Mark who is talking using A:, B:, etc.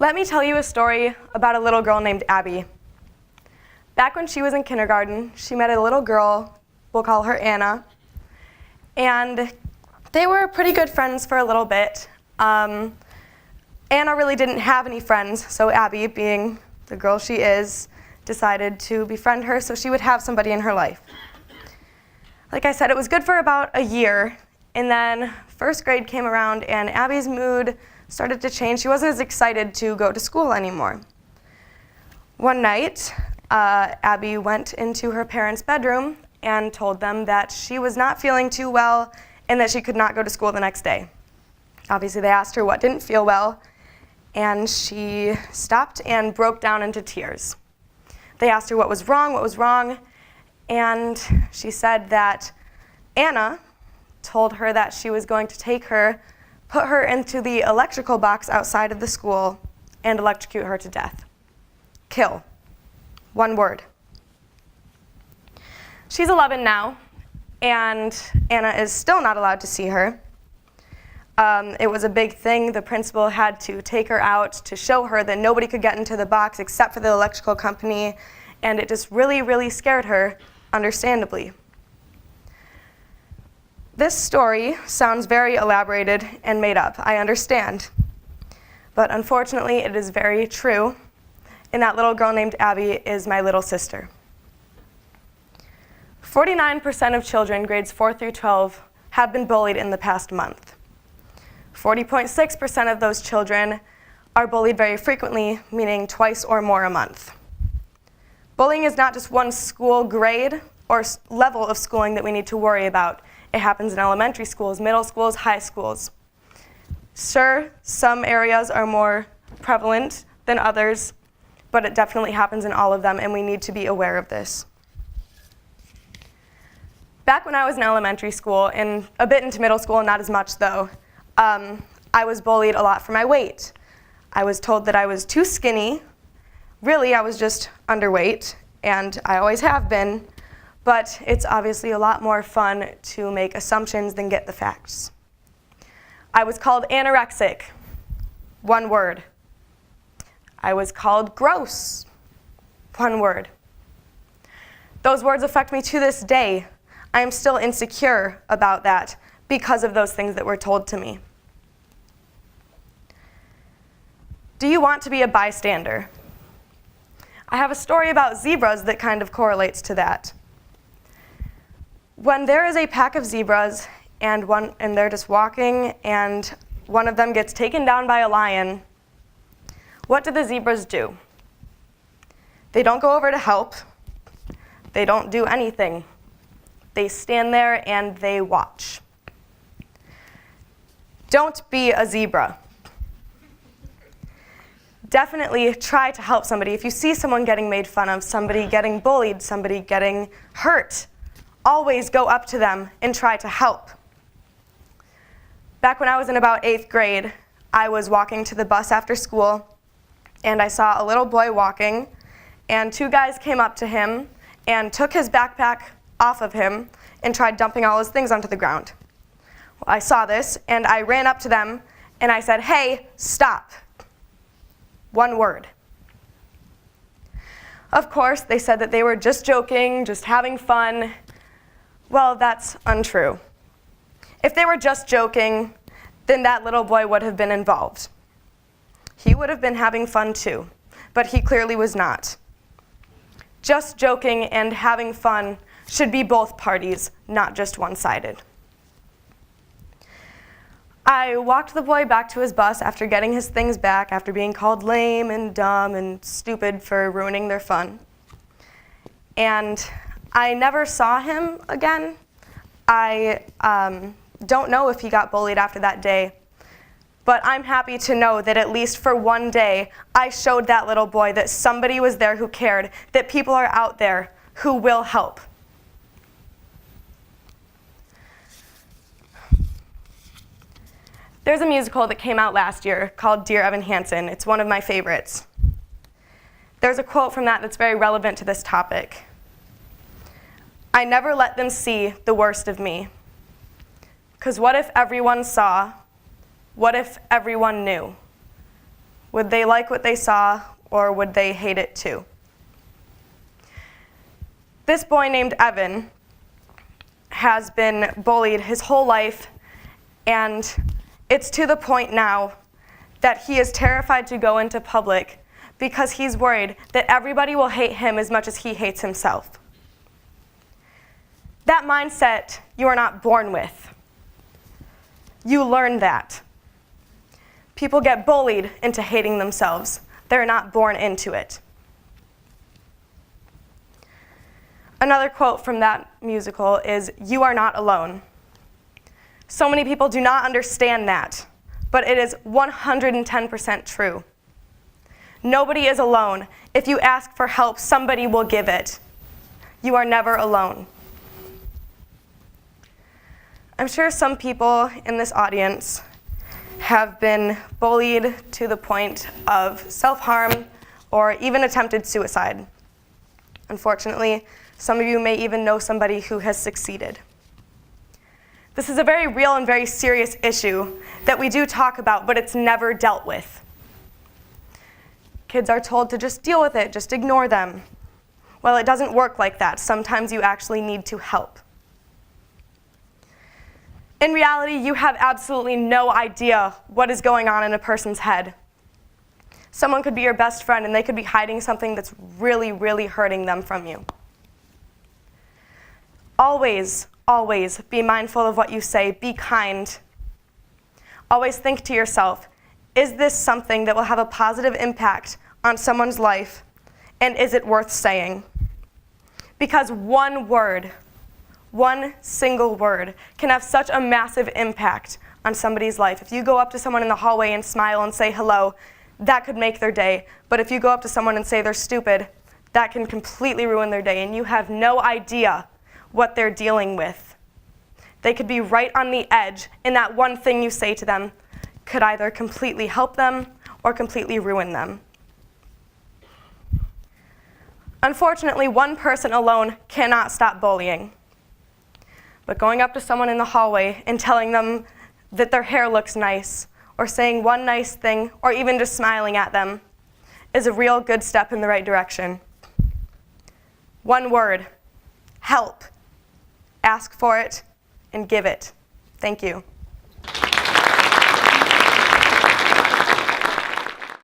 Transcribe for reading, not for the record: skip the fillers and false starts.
A: Let me tell you a story about a little girl named Abby. Back when she was in kindergarten, she met a little girl, we'll call her Anna, and they were pretty good friends for a little bit. Anna really didn't have any friends, so Abby, being the girl she is, decided to befriend her so she would have somebody in her life. Like I said, it was good for about a year, and then first grade came around and Abby's mood started to change. She wasn't as excited to go to school anymore. One night, Abby went into her parents' bedroom and told them that she was not feeling too well and that she could not go to school the next day. Obviously, they asked her what didn't feel well, and she stopped and broke down into tears. They asked her what was wrong, and she said that Anna told her that she was going to take her, put her into the electrical box outside of the school, and electrocute her to death. Kill. One word. She's 11 now, and Anna is still not allowed to see her. It was a big thing. The principal had to take her out to show her that nobody could get into the box except for the electrical company, and it just really, really scared her, understandably. This story sounds very elaborated and made up, I understand. But unfortunately, it is very true, and that little girl named Abby is my little sister. 49% of children grades 4 through 12 have been bullied in the past month. 40.6% of those children are bullied very frequently, meaning twice or more a month. Bullying is not just one school grade or level of schooling that we need to worry about. It happens in elementary schools, middle schools, high schools. Sure, some areas are more prevalent than others, but it definitely happens in all of them, and we need to be aware of this. Back when I was in elementary school, and a bit into middle school, not as much though, I was bullied a lot for my weight. I was told that I was too skinny. Really, I was just underweight, and I always have been, but it's obviously a lot more fun to make assumptions than get the facts. I was called anorexic. One word. I was called gross. One word. Those words affect me to this day. I am still insecure about that because of those things that were told to me. Do you want to be a bystander? I have a story about zebras that kind of correlates to that. When there is a pack of zebras and they're just walking and one of them gets taken down by a lion, what do the zebras do? They don't go over to help. They don't do anything. They stand there and they watch. Don't be a zebra. Definitely try to help somebody. If you see someone getting made fun of, somebody getting bullied, somebody getting hurt, always go up to them and try to help. Back when I was in about 8th grade, I was walking to the bus after school, and I saw a little boy walking, and 2 guys came up to him and took his backpack off of him and tried dumping all his things onto the ground. Well, I saw this, and I ran up to them, and I said, "Hey, stop." One word. Of course, they said that they were just joking, just having fun. Well, that's untrue. If they were just joking, then that little boy would have been involved. He would have been having fun too, but he clearly was not. Just joking and having fun should be both parties, not just one-sided. I walked the boy back to his bus after getting his things back, after being called lame and dumb and stupid for ruining their fun. And I never saw him again. I don't know if he got bullied after that day, but I'm happy to know that at least for one day, I showed that little boy that somebody was there who cared, that people are out there who will help. There's a musical that came out last year called Dear Evan Hansen. It's one of my favorites. There's a quote from that that's very relevant to this topic. "I never let them see the worst of me. 'Cause what if everyone saw? What if everyone knew? Would they like what they saw, or would they hate it too? This boy named Evan has been bullied his whole life, and it's to the point now that he is terrified to go into public because he's worried that everybody will hate him as much as he hates himself. That mindset you are not born with. You learn that. People get bullied into hating themselves. They're not born into it. Another quote from that musical is, "You are not alone." So many people do not understand that, but it is 110% true. Nobody is alone. If you ask for help, somebody will give it. You are never alone. I'm sure some people in this audience have been bullied to the point of self-harm or even attempted suicide. Unfortunately, some of you may even know somebody who has succeeded. This is a very real and very serious issue that we do talk about, but it's never dealt with. Kids are told to just deal with it, just ignore them. Well, it doesn't work like that. Sometimes you actually need to help. In reality, you have absolutely no idea what is going on in a person's head. Someone could be your best friend, and they could be hiding something that's really, really hurting them from you. Always, always be mindful of what you say. Be kind. Always think to yourself, is this something that will have a positive impact on someone's life, and is it worth saying? Because one word, one single word, can have such a massive impact on somebody's life. If you go up to someone in the hallway and smile and say hello, that could make their day. But if you go up to someone and say they're stupid, that can completely ruin their day, and you have no idea what they're dealing with. They could be right on the edge, and that one thing you say to them could either completely help them or completely ruin them. Unfortunately, one person alone cannot stop bullying. But going up to someone in the hallway and telling them that their hair looks nice, or saying one nice thing, or even just smiling at them, is a real good step in the right direction. One word, help. Ask for it and give it. Thank you.